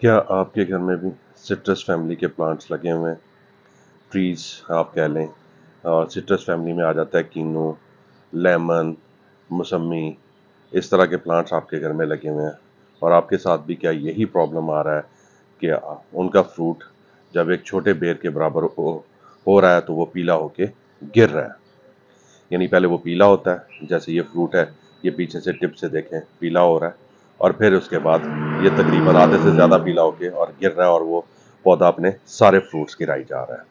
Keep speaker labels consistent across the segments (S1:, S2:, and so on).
S1: क्या आपके घर में भी सिट्रस फैमिली के प्लांट्स लगे हुए हैं? ट्रीज आप कह लें। और सिट्रस फैमिली में आ जाता है कीनू, लेमन, मौसमी। इस तरह के प्लांट्स आपके घर में लगे हुए हैं और आपके साथ भी क्या यही प्रॉब्लम आ रहा है कि उनका फ्रूट जब एक छोटे बेर के बराबर हो रहा है तो वो पीला होके गिर रहा है। यानी पहले वो पीला होता है, जैसे ये फ्रूट है, ये पीछे से टिप से देखें पीला हो रहा है, और फिर उसके बाद ये तकरीबन आधे से ज़्यादा पीला होके और गिर रहा है और वो पौधा अपने सारे फ्रूट्स गिराई जा रहा है,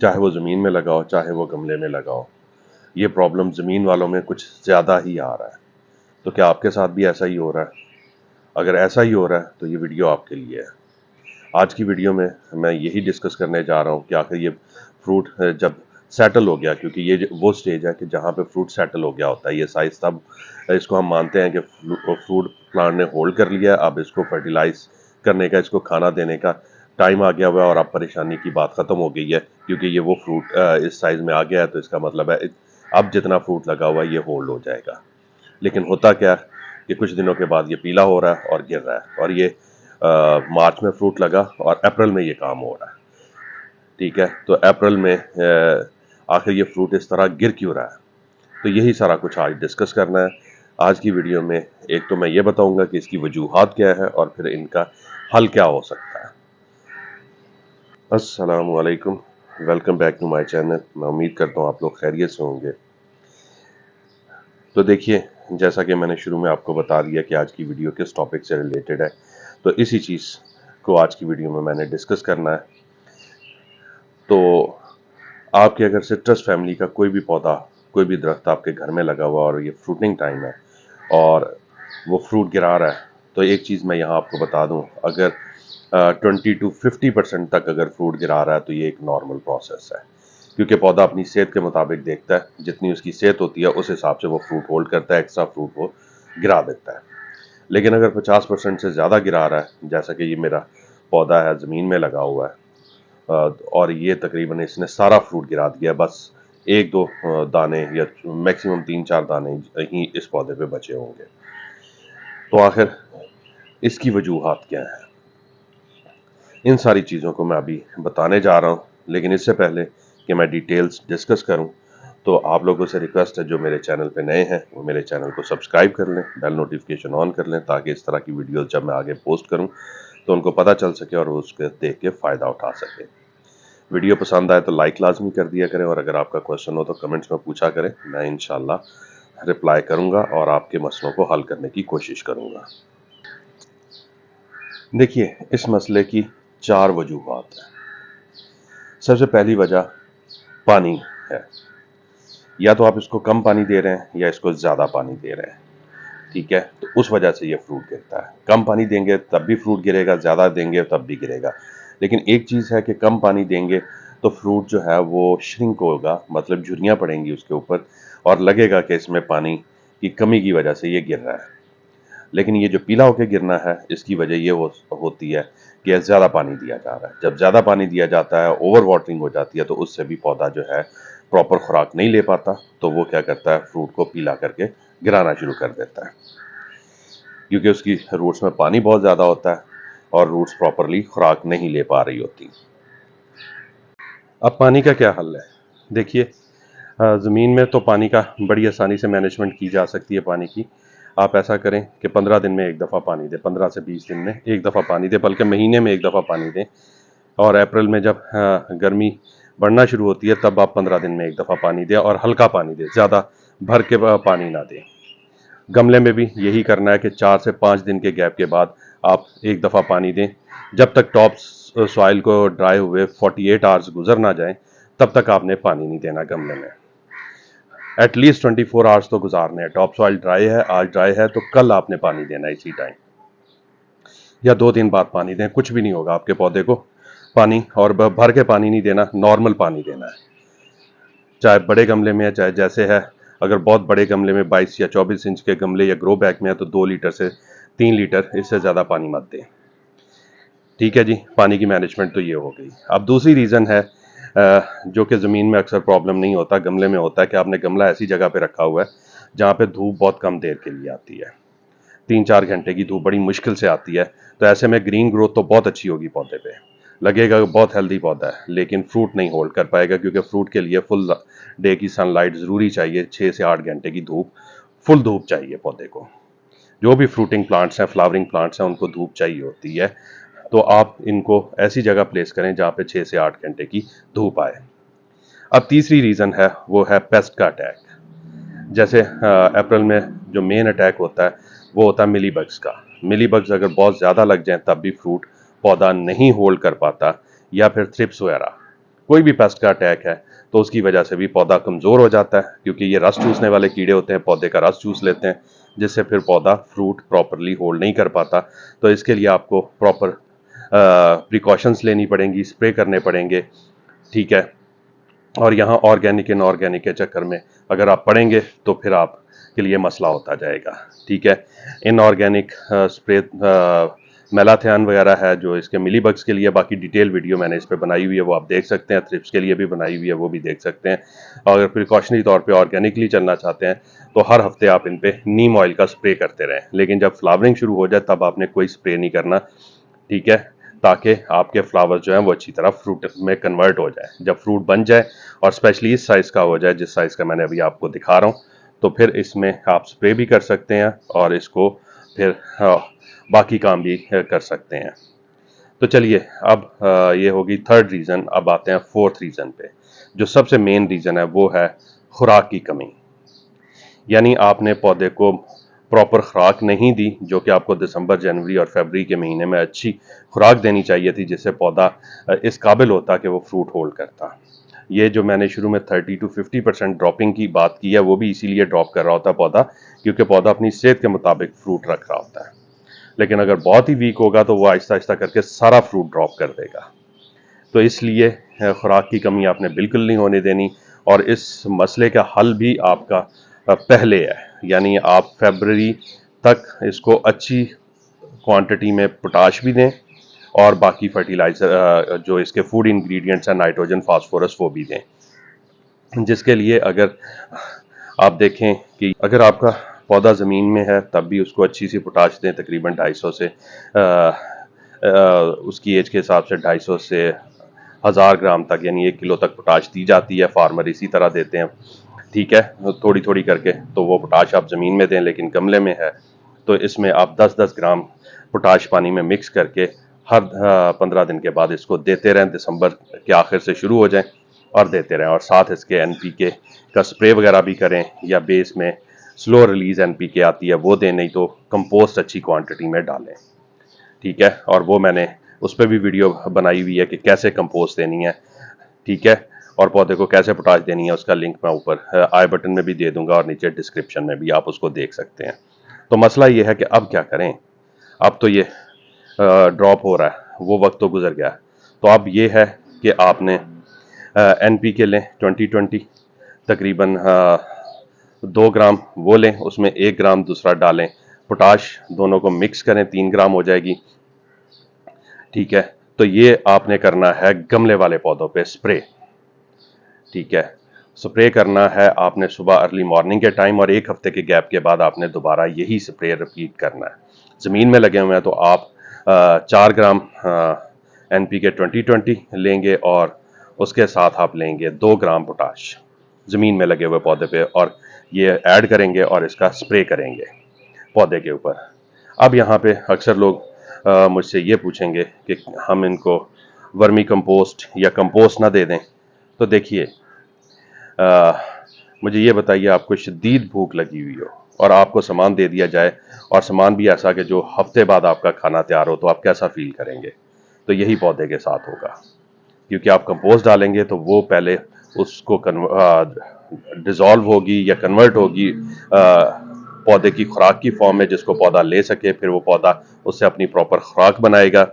S1: चाहे वो ज़मीन में लगा हो चाहे वो गमले में लगा हो। ये प्रॉब्लम ज़मीन वालों में कुछ ज़्यादा ही आ रहा है। तो क्या आपके साथ भी ऐसा ही हो रहा है? अगर ऐसा ही हो रहा है तो ये वीडियो आपके लिए है। आज की वीडियो में मैं यही डिस्कस करने जा रहा हूँ कि आखिर ये फ्रूट जब सेटल हो गया, क्योंकि ये वो स्टेज है कि जहाँ पे फ्रूट सेटल हो गया होता है, ये साइज तब इसको हम मानते हैं कि फ्रूट प्लांट ने होल्ड कर लिया है। अब इसको फर्टिलाइज करने का, इसको खाना देने का टाइम आ गया हुआ है और अब परेशानी की बात ख़त्म हो गई है, क्योंकि ये वो फ्रूट इस साइज़ में आ गया है। तो इसका मतलब है अब जितना फ्रूट लगा हुआ है ये होल्ड हो जाएगा। लेकिन होता क्या है कि कुछ दिनों के बाद ये पीला हो रहा है और गिर रहा है, और ये मार्च में फ्रूट लगा और अप्रैल में ये काम हो रहा है। ठीक है, तो अप्रैल में आखिर ये फ्रूट इस तरह गिर क्यों रहा है? तो यही सारा कुछ आज डिस्कस करना है। आज की वीडियो में एक तो मैं ये बताऊंगा कि इसकी वजूहात क्या है और फिर इनका हल क्या हो सकता है। अस्सलाम वालेकुम, welcome back to my channel. मैं उम्मीद करता हूँ आप लोग खैरियत से होंगे। तो देखिए, जैसा कि मैंने शुरू में आपको बता दिया कि आज की वीडियो किस टॉपिक से रिलेटेड है, तो इसी चीज़ को आज की वीडियो में मैंने डिस्कस करना है। तो आपके अगर सिट्रस फैमिली का कोई भी पौधा, कोई भी दरख्त आपके घर में लगा हुआ और ये फ्रूटिंग टाइम है और वो फ्रूट गिरा रहा है, तो एक चीज़ मैं यहाँ आपको बता दूँ, अगर 20 to 50% तक अगर फ्रूट गिरा रहा है तो ये एक नॉर्मल प्रोसेस है, क्योंकि पौधा अपनी सेहत के मुताबिक देखता है, जितनी उसकी सेहत होती है उस हिसाब से वो फ्रूट होल्ड करता है, एक्स्ट्रा फ्रूट वो गिरा देता है। लेकिन अगर 50% से ज़्यादा गिरा रहा है, जैसा कि ये मेरा पौधा है, ज़मीन में लगा हुआ है, और ये तकरीबन इसने सारा फ्रूट गिरा दिया, बस एक दो दाने या मैक्सिमम 3-4 दाने ही इस पौधे पे बचे होंगे। तो आखिर इसकी वजूहात क्या है? इन सारी चीज़ों को मैं अभी बताने जा रहा हूँ, लेकिन इससे पहले कि मैं डिटेल्स डिस्कस करूँ, तो आप लोगों से रिक्वेस्ट है जो मेरे चैनल पे नए हैं वो मेरे चैनल को सब्सक्राइब कर लें, बेल नोटिफिकेशन ऑन कर लें, ताकि इस तरह की वीडियोस जब मैं आगे पोस्ट करूँ तो उनको पता चल सके और वो उसके देख के फ़ायदा उठा सके। वीडियो पसंद आए तो लाइक लाजमी कर दिया करें, और अगर आपका क्वेश्चन हो तो कमेंट्स में पूछा करें, मैं इंशाल्लाह रिप्लाई करूंगा और आपके मसलों को हल करने की कोशिश करूंगा। देखिए, इस मसले की 4 वजूहात हैं। सबसे पहली वजह पानी है। या तो आप इसको कम पानी दे रहे हैं या इसको ज़्यादा पानी दे रहे हैं। ठीक है, तो उस वजह से ये फ्रूट गिरता है। कम पानी देंगे तब भी फ्रूट गिरेगा, ज़्यादा देंगे तब भी गिरेगा। लेकिन एक चीज़ है कि कम पानी देंगे तो फ्रूट जो है वो श्रिंक होगा, मतलब झुर्रियाँ पड़ेंगी उसके ऊपर और लगेगा कि इसमें पानी की कमी की वजह से ये गिर रहा है। लेकिन ये जो पीला होकर गिरना है, इसकी वजह ये होती है कि ज़्यादा पानी दिया जा रहा है। जब ज़्यादा पानी दिया जाता है, ओवर वाटरिंग हो जाती है, तो उससे भी पौधा जो है प्रॉपर खुराक नहीं ले पाता, तो वो क्या करता है, फ्रूट को पीला करके गिराना शुरू कर देता है, क्योंकि उसकी रूट्स में पानी बहुत ज़्यादा होता है और रूट्स प्रॉपरली खुराक नहीं ले पा रही होती। अब पानी का क्या हल है? देखिए, ज़मीन में तो पानी का बड़ी आसानी से मैनेजमेंट की जा सकती है पानी की। आप ऐसा करें कि 15 दिन में एक दफ़ा पानी दें, 15 से 20 दिन में एक दफ़ा पानी दें, बल्कि महीने में एक दफ़ा पानी दें। और अप्रैल में जब गर्मी बढ़ना शुरू होती है तब आप 15 दिन में एक दफ़ा पानी दें, और हल्का पानी दें, ज़्यादा भर के पानी ना दें। गमले में भी यही करना है कि 4 से 5 दिन के गैप के बाद आप एक दफ़ा पानी दें। जब तक टॉप सॉइल को ड्राई हुए 48 आवर्स गुजर ना जाएं, तब तक आपने पानी नहीं देना गमले में। एटलीस्ट 24 आवर्स तो गुजारने हैं। टॉप सॉइल ड्राई है, आज ड्राई है, तो कल आपने पानी देना है इसी टाइम, या 2 दिन बाद पानी दें, कुछ भी नहीं होगा आपके पौधे को। पानी और भर के पानी नहीं देना, नॉर्मल पानी देना है, चाहे बड़े गमले में है चाहे जैसे है। अगर बहुत बड़े गमले में 22 या 24 इंच के गमले या ग्रो बैग में है तो 2 लीटर से 3 लीटर, इससे ज़्यादा पानी मत दें। ठीक है जी, पानी की मैनेजमेंट तो ये हो गई। अब दूसरी रीज़न है जो कि ज़मीन में अक्सर प्रॉब्लम नहीं होता, गमले में होता है, कि आपने गमला ऐसी जगह पे रखा हुआ है जहाँ पे धूप बहुत कम देर के लिए आती है। 3-4 घंटे की धूप बड़ी मुश्किल से आती है। तो ऐसे में ग्रीन ग्रोथ तो बहुत अच्छी होगी पौधे पे, लगेगा कि बहुत हेल्दी पौधा है, लेकिन फ्रूट नहीं होल्ड कर पाएगा, क्योंकि फ्रूट के लिए फुल डे की सनलाइट ज़रूरी चाहिए, 6 से 8 घंटे की धूप, फुल धूप चाहिए पौधे को। जो भी फ्रूटिंग प्लांट्स हैं, फ्लावरिंग प्लांट्स हैं, उनको धूप चाहिए होती है। तो आप इनको ऐसी जगह प्लेस करें जहाँ पे 6 से 8 घंटे की धूप आए। अब तीसरी रीज़न है, वो है पेस्ट का अटैक। जैसे अप्रैल में जो मेन अटैक होता है वो होता है मिलीबग्स का। मिलीबग्स अगर बहुत ज़्यादा लग जाएं तब भी फ्रूट पौधा नहीं होल्ड कर पाता, या फिर थ्रिप्स वगैरह कोई भी पेस्ट का अटैक है तो उसकी वजह से भी पौधा कमज़ोर हो जाता है, क्योंकि ये रस चूसने वाले कीड़े होते हैं, पौधे का रस चूस लेते हैं, जिससे फिर पौधा फ्रूट प्रॉपरली होल्ड नहीं कर पाता। तो इसके लिए आपको प्रॉपर प्रिकॉशंस लेनी पड़ेंगी, स्प्रे करने पड़ेंगे, ठीक है। और यहाँ ऑर्गेनिक इनऑर्गेनिक के चक्कर में अगर आप पढ़ेंगे तो फिर आपके लिए मसला होता जाएगा, ठीक है। इनऑर्गेनिक स्प्रे मेलाथियान वगैरह है जो इसके मिलीबग्स के लिए, बाकी डिटेल वीडियो मैंने इस पर बनाई हुई है, वो आप देख सकते हैं। थ्रिप्स के लिए भी बनाई हुई है, वो भी देख सकते हैं। अगर प्रिकॉशनरी तौर पे ऑर्गेनिकली चलना चाहते हैं तो हर हफ्ते आप इन पे नीम ऑयल का स्प्रे करते रहें, लेकिन जब फ्लावरिंग शुरू हो जाए तब आपने कोई स्प्रे नहीं करना, ठीक है, ताकि आपके फ्लावर्स जो हैं वो अच्छी तरह फ्रूट में कन्वर्ट हो जाए। जब फ्रूट बन जाए और स्पेशली इस साइज़ का हो जाए जिस साइज़ का मैंने अभी आपको दिखा रहा हूँ, तो फिर इसमें आप स्प्रे भी कर सकते हैं और इसको फिर बाकी काम भी कर सकते हैं। तो चलिए, अब ये होगी थर्ड रीज़न। अब आते हैं फोर्थ रीज़न पे। जो सबसे मेन रीज़न है वो है खुराक की कमी। यानी आपने पौधे को प्रॉपर खुराक नहीं दी, जो कि आपको दिसंबर, जनवरी और फरवरी के महीने में अच्छी खुराक देनी चाहिए थी, जिससे पौधा इस काबिल होता कि वो फ्रूट होल्ड करता। ये जो मैंने शुरू में 30 to 50% ड्रॉपिंग की बात की है, वो भी इसीलिए ड्रॉप कर रहा होता है पौधा, क्योंकि पौधा अपनी सेहत के मुताबिक फ्रूट रख रहा होता है। लेकिन अगर बहुत ही वीक होगा तो वो आहिस्ता आहिस्ता करके सारा फ्रूट ड्रॉप कर देगा। तो इसलिए खुराक की कमी आपने बिल्कुल नहीं होने देनी। और इस मसले का हल भी आपका पहले है, यानी आप फरवरी तक इसको अच्छी क्वांटिटी में पोटाश भी दें और बाकी फर्टिलाइज़र जो इसके फूड इंग्रेडिएंट्स हैं, नाइट्रोजन, फास्फोरस, वो भी दें। जिसके लिए अगर आप देखें कि अगर आपका पौधा ज़मीन में है तब भी उसको अच्छी सी पोटाश दें, तकरीबन 250 से उसकी एज के हिसाब से 250 से 1000 ग्राम तक, यानी 1 किलो तक पोटाश दी जाती है। फार्मर इसी तरह देते हैं, ठीक है, थोड़ी थोड़ी करके। तो वो पोटाश आप ज़मीन में दें, लेकिन गमले में है तो इसमें आप 10-10 ग्राम पोटाश पानी में मिक्स करके हर 15 दिन के बाद इसको देते रहें। दिसंबर के आखिर से शुरू हो जाएं और देते रहें। और साथ इसके NPK का स्प्रे वगैरह भी करें, या बेस में स्लो रिलीज NPK आती है वो दें, नहीं तो कंपोस्ट अच्छी क्वांटिटी में डालें, ठीक है। और वो मैंने उस पर भी वीडियो बनाई हुई है कि कैसे कंपोस्ट देनी है, ठीक है, और पौधे को कैसे पोटाश देनी है। उसका लिंक मैं ऊपर आई बटन में भी दे दूंगा और नीचे डिस्क्रिप्शन में भी, आप उसको देख सकते हैं। तो मसला ये है कि अब क्या करें। अब तो ये ड्रॉप हो रहा है, वो वक्त तो गुजर गया। तो अब ये है कि आपने NPK लें 20-20, तकरीबन 2 ग्राम वो लें, उसमें 1 ग्राम दूसरा डालें। पोटाश दोनों को मिक्स करें, 3 ग्राम हो जाएगी, ठीक है। तो ये आपने करना है गमले वाले पौधों पे स्प्रे, ठीक है। स्प्रे करना है आपने सुबह अर्ली मॉर्निंग के टाइम, और 1 हफ्ते के गैप के बाद आपने दोबारा यही स्प्रे रिपीट करना है। ज़मीन में लगे हुए हैं तो आप 4 ग्राम NPK 20-20 लेंगे और उसके साथ आप लेंगे 2 ग्राम पोटाश ज़मीन में लगे हुए पौधे पे, और ये ऐड करेंगे और इसका स्प्रे करेंगे पौधे के ऊपर। अब यहाँ पे अक्सर लोग मुझसे ये पूछेंगे कि हम इनको वर्मी कंपोस्ट या कंपोस्ट ना दे दें। तो देखिए, मुझे ये बताइए, आपको शदीद भूख लगी हुई हो और आपको सामान दे दिया जाए, और सामान भी ऐसा कि जो हफ्ते बाद आपका खाना तैयार हो, तो आप कैसा फील करेंगे। तो यही पौधे के साथ होगा, क्योंकि आप कंपोस्ट डालेंगे तो वो पहले उसको डिज़ोल्व होगी या कन्वर्ट होगी पौधे की खुराक की फॉर्म में, जिसको पौधा ले सके। फिर वो पौधा उससे अपनी प्रॉपर खुराक बनाएगा,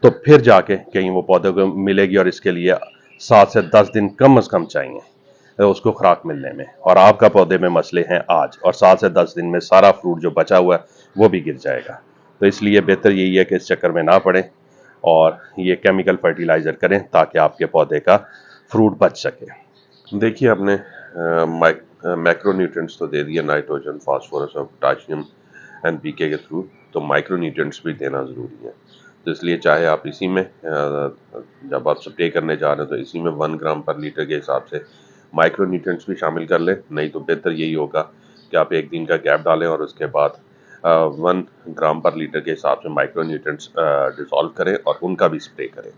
S1: तो फिर जाके कहीं वो पौधे को मिलेगी। और इसके लिए 7 से 10 दिन कम से कम चाहिए उसको खुराक मिलने में। और आपका पौधे में मसले हैं आज, और 7 से 10 दिन में सारा फ्रूट जो बचा हुआ है वो भी गिर जाएगा। तो इसलिए बेहतर यही है कि इस चक्कर में ना पड़ें और ये केमिकल फर्टिलाइज़र करें, ताकि आपके पौधे का फ्रूट बच सके। देखिए, आपने मैक्रो न्यूट्रिएंट्स तो दे दिए, नाइट्रोजन, फास्फोरस और पोटाशियम, NPK के थ्रू, तो माइक्रो न्यूट्रिएंट्स भी देना ज़रूरी है। तो इसलिए चाहे आप इसी में जब आप स्प्रे करने जा रहे हो तो इसी में 1 ग्राम पर लीटर के हिसाब से माइक्रो न्यूट्रिएंट्स भी शामिल कर लें, नहीं तो बेहतर यही होगा कि आप एक दिन का गैप डालें और उसके बाद 1 ग्राम पर लीटर के हिसाब से माइक्रो न्यूट्रिएंट्स डिसॉल्व करें और उनका भी स्प्रे करें।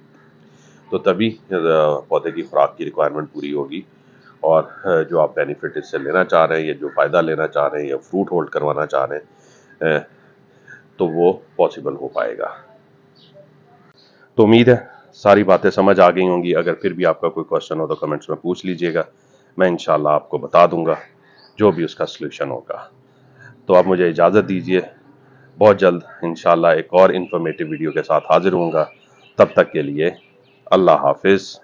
S1: तो तभी पौधे की खुराक की रिक्वायरमेंट पूरी होगी और जो आप बेनिफिट इससे लेना चाह रहे हैं या जो फ़ायदा लेना चाह रहे हैं या फ्रूट होल्ड करवाना चाह रहे हैं तो वो पॉसिबल हो पाएगा। तो उम्मीद है सारी बातें समझ आ गई होंगी। अगर फिर भी आपका कोई क्वेश्चन हो तो कमेंट्स में पूछ लीजिएगा, मैं इंशाल्लाह आपको बता दूंगा जो भी उसका सलूशन होगा। तो आप मुझे इजाज़त दीजिए, बहुत जल्द इंशाल्लाह एक और इन्फॉर्मेटिव वीडियो के साथ हाजिर होऊंगा। तब तक के लिए अल्लाह हाफिज़।